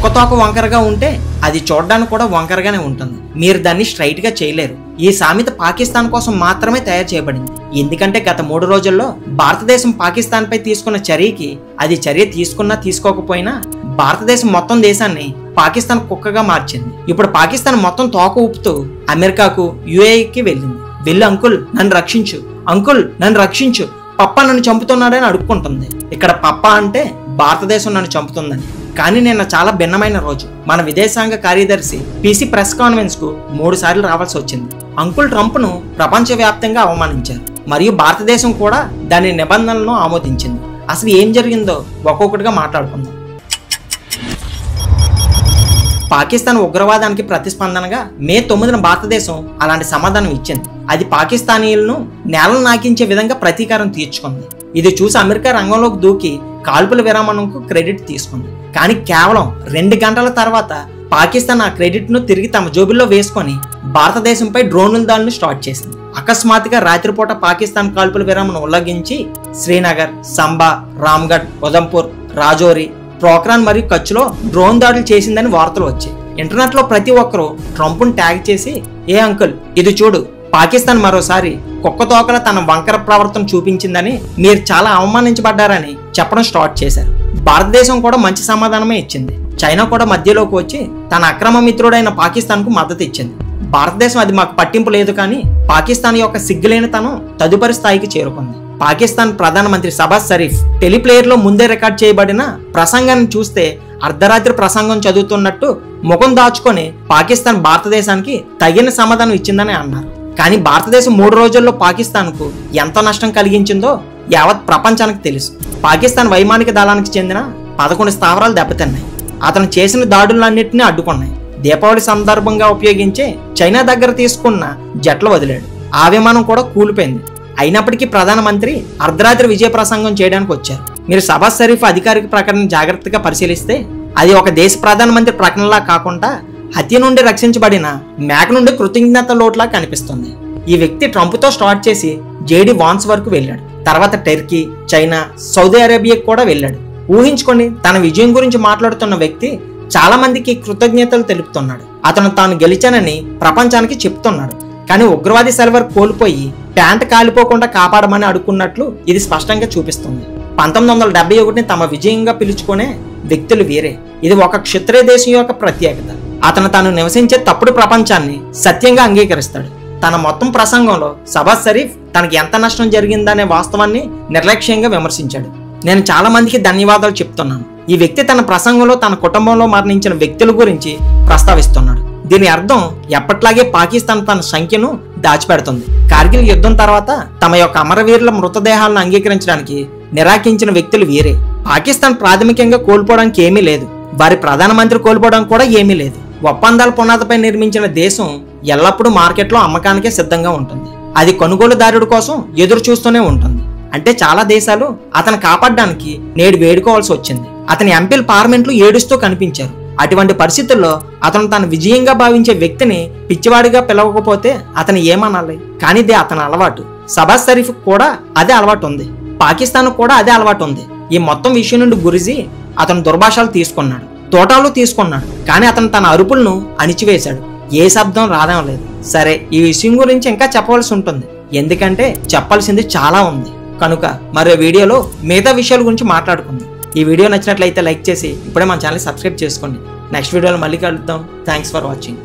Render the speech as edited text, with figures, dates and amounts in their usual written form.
కుక్క తోక వంకరగా ఉంటే అది చూడడానికి కూడా వంకరగానే ఉంటుంది. మీరు దాన్ని స్ట్రైట్ గా చేయలేరు. ఈ సామెత పాకిస్తాన్ కోసం మాత్రమే తయారు చేయబడింది. ఎందుకంటే గత 3 రోజుల్లో భారతదేశం పాకిస్తాన్ పై తీసుకున్న చర్యకి అది చర్య తీసుకున్నా తీసుకోకపోయినా భారతదేశం మొత్తం దేశాన్ని పాకిస్తాన్ కుక్కగా మార్చింది. ఇప్పుడు పాకిస్తాన్ మొత్తం తోక ఊపుతూ అమెరికాకు, యుఏఈకి వెళ్ళింది. వెళ్ళి అంకుల్ నన్ను రక్షించు, అంకుల్ నన్ను రక్షించు, పప్పా నన్ను చంపుతున్నాడని అడుక్కుంటుంది. ఇక్కడ పప్పా అంటే భారతదేశం నన్ను చంపుతుందని. కానీ నిన్న చాలా భిన్నమైన రోజు. మన విదేశాంగ కార్యదర్శి పీసీ ప్రెస్ కాన్ఫరెన్స్ కు 3 సార్లు రావాల్సి వచ్చింది. అంకుల్ ట్రంప్ ను ప్రపంచవ్యాప్తంగా అవమానించారు మరియు భారతదేశం కూడా దాని నిబంధనలను ఆమోదించింది. అసలు ఏం జరిగిందో ఒక్కొక్కటిగా మాట్లాడుకుందాం. పాకిస్తాన్ ఉగ్రవాదానికి ప్రతిస్పందనగా మే 9న భారతదేశం అలాంటి సమాధానం ఇచ్చింది. అది పాకిస్తానీయులను నేలను నాకించే విధంగా ప్రతీకారం తీర్చుకుంది. ఇది చూసి అమెరికా రంగంలోకి దూకి కాల్పుల విరామణకు క్రెడిట్ తీసుకుంది. కానీ కేవలం 2 గంటల తర్వాత పాకిస్తాన్ ఆ క్రెడిట్ ను తిరిగి తమ జోబుల్లో వేసుకొని భారతదేశంపై డ్రోన్ల దాడులను స్టార్ట్ చేసింది. అకస్మాత్తుగా రాత్రిపూట పాకిస్తాన్ కాల్పుల విరామను ఉల్లంఘించి శ్రీనగర్, సంబా, రామ్గఢ్, ఉదంపూర్, రాజౌరి, పోఖ్రాన్ మరియు కచ్లో డ్రోన్ దాడులు చేసిందని వార్తలు వచ్చాయి. ఇంటర్నెట్ లో ప్రతి ఒక్కరూ ట్రంప్ ను ట్యాగ్ చేసి, ఏ అంకుల్ ఇది చూడు, పాకిస్తాన్ మరోసారి కుక్క తోకల తన వంకర ప్రవర్తన చూపించిందని, మీరు చాలా అవమానించబడ్డారని చెప్పడం స్టార్ట్ చేశారు. భారతదేశం కూడా మంచి సమాధానమే ఇచ్చింది. చైనా కూడా మధ్యలోకి వచ్చి తన అక్రమ మిత్రుడైన పాకిస్తాన్ కు మద్దతు ఇచ్చింది. భారతదేశం అది మాకు పట్టింపు లేదు, కానీ పాకిస్తాన్ యొక్క సిగ్గులేనితనం తదుపరి స్థాయికి చేరుకుంది. పాకిస్తాన్ ప్రధానమంత్రి షహబాజ్ షరీఫ్ టెలిప్లేయర్ లో ముందే రికార్డ్ చేయబడిన ప్రసంగాన్ని చూస్తే అర్ధరాత్రి ప్రసంగం చదువుతున్నట్టు ముఖం దాచుకొని పాకిస్తాన్ భారతదేశానికి తగిన సమాధానం ఇచ్చిందని అన్నారు. కానీ భారతదేశం 3 రోజుల్లో పాకిస్తాన్ కు ఎంత నష్టం కలిగించిందో యావత్ ప్రపంచానికి తెలుసు. పాకిస్తాన్ వైమానిక దళానికి చెందిన 11 స్థావరాలు దెబ్బతిన్నాయి. అతను చేసిన దాడులన్నింటినీ అడ్డుకున్నాయి. దీపావళి సందర్భంగా ఉపయోగించే చైనా దగ్గర తీసుకున్న జట్లు వదిలాడు. ఆ విమానం కూడా కూలిపోయింది. అయినప్పటికీ ప్రధానమంత్రి అర్ధరాత్రి విజయ ప్రసంగం చేయడానికి వచ్చారు. మీరు షహబాజ్ షరీఫ్ అధికారిక ప్రకటన జాగ్రత్తగా పరిశీలిస్తే అది ఒక దేశ ప్రధానమంత్రి ప్రకటనలా కాకుండా హత్య నుండి రక్షించబడిన మేక నుండి కృతజ్ఞత లోట్లా కనిపిస్తుంది. ఈ వ్యక్తి ట్రంప్ తో స్టార్ట్ చేసి జేడీ వాన్స్ వరకు వెళ్ళాడు. తర్వాత టర్కీ, చైనా, సౌదీ అరేబియాకి కూడా వెళ్ళాడు. ఊహించుకోండి, తన విజయం గురించి మాట్లాడుతున్న వ్యక్తి చాలా మందికి కృతజ్ఞతలు తెలుపుతున్నాడు. అతను తాను గెలిచానని ప్రపంచానికి చెప్తున్నాడు. కానీ ఉగ్రవాది సర్వర్ కోల్పోయి ప్యాంట్ కాలిపోకుండా కాపాడమని అడుక్కున్నట్లు ఇది స్పష్టంగా చూపిస్తుంది. 1971ని తమ విజయంగా పిలుచుకునే వ్యక్తులు వీరే. ఇది ఒక క్షత్రియ దేశం యొక్క ప్రత్యేకత. అతను తాను నివసించే తప్పుడు ప్రపంచాన్ని సత్యంగా అంగీకరిస్తాడు. తన మొత్తం ప్రసంగంలో షహబాజ్ షరీఫ్ తనకి ఎంత నష్టం జరిగిందనే వాస్తవాన్ని నిర్లక్ష్యంగా విమర్శించాడు. నేను చాలా మందికి ధన్యవాదాలు చెప్తున్నాను. ఈ వ్యక్తి తన ప్రసంగంలో తన కుటుంబంలో మరణించిన వ్యక్తుల గురించి ప్రస్తావిస్తున్నాడు. దీని అర్థం ఎప్పట్లాగే పాకిస్తాన్ తన సంఖ్యను దాచిపెడుతుంది. కార్గిల్ యుద్ధం తర్వాత తమ యొక్క అమరవీరుల మృతదేహాలను అంగీకరించడానికి నిరాకరించిన వ్యక్తులు వీరే. పాకిస్తాన్ ప్రాథమికంగా కోల్పోవడానికి ఏమీ లేదు. వారి ప్రధానమంత్రి కోల్పోవడానికి కూడా ఏమీ లేదు. ఒప్పందాల పునాదిపై నిర్మించిన దేశం ఎల్లప్పుడూ మార్కెట్లో అమ్మకానికే సిద్ధంగా ఉంటుంది. అది కొనుగోలుదారుడి కోసం ఎదురు చూస్తూనే ఉంటుంది. అంటే చాలా దేశాలు అతను కాపాడడానికి నేడు వేడుకోవాల్సి వచ్చింది. అతని ఎంపీలు పార్లమెంట్లు ఏడుస్తూ కనిపించారు. అటువంటి పరిస్థితుల్లో అతను తన విజయంగా భావించే వ్యక్తిని పిచ్చివాడిగా పిలవకపోతే అతను ఏమనాలి? కానీ ఇది అతని అలవాటు. షహబాజ్ షరీఫ్ కూడా అదే అలవాటు ఉంది. పాకిస్తాన్ కూడా అదే అలవాటు ఉంది. ఈ మొత్తం విషయం నుండి గురిజీ అతను దుర్భాషలు తీసుకున్నాడు, తోటాలు తీసుకున్నాడు. కానీ అతను తన అరుపులను అణిచివేశాడు. ఏ శబ్దం రావడం లేదు. సరే, ఈ విషయం గురించి ఇంకా చెప్పవలసి ఉంటుంది, ఎందుకంటే చెప్పాల్సింది చాలా ఉంది. కనుక మరో వీడియోలో మిగతా విషయాల గురించి మాట్లాడుకుందాం. ఈ వీడియో నచ్చినట్లయితే లైక్ చేసి ఇప్పుడే మన ఛానల్ సబ్స్క్రైబ్ చేసుకోండి. నెక్స్ట్ వీడియోలో మళ్ళీ కలుద్దాం. Thanks for watching.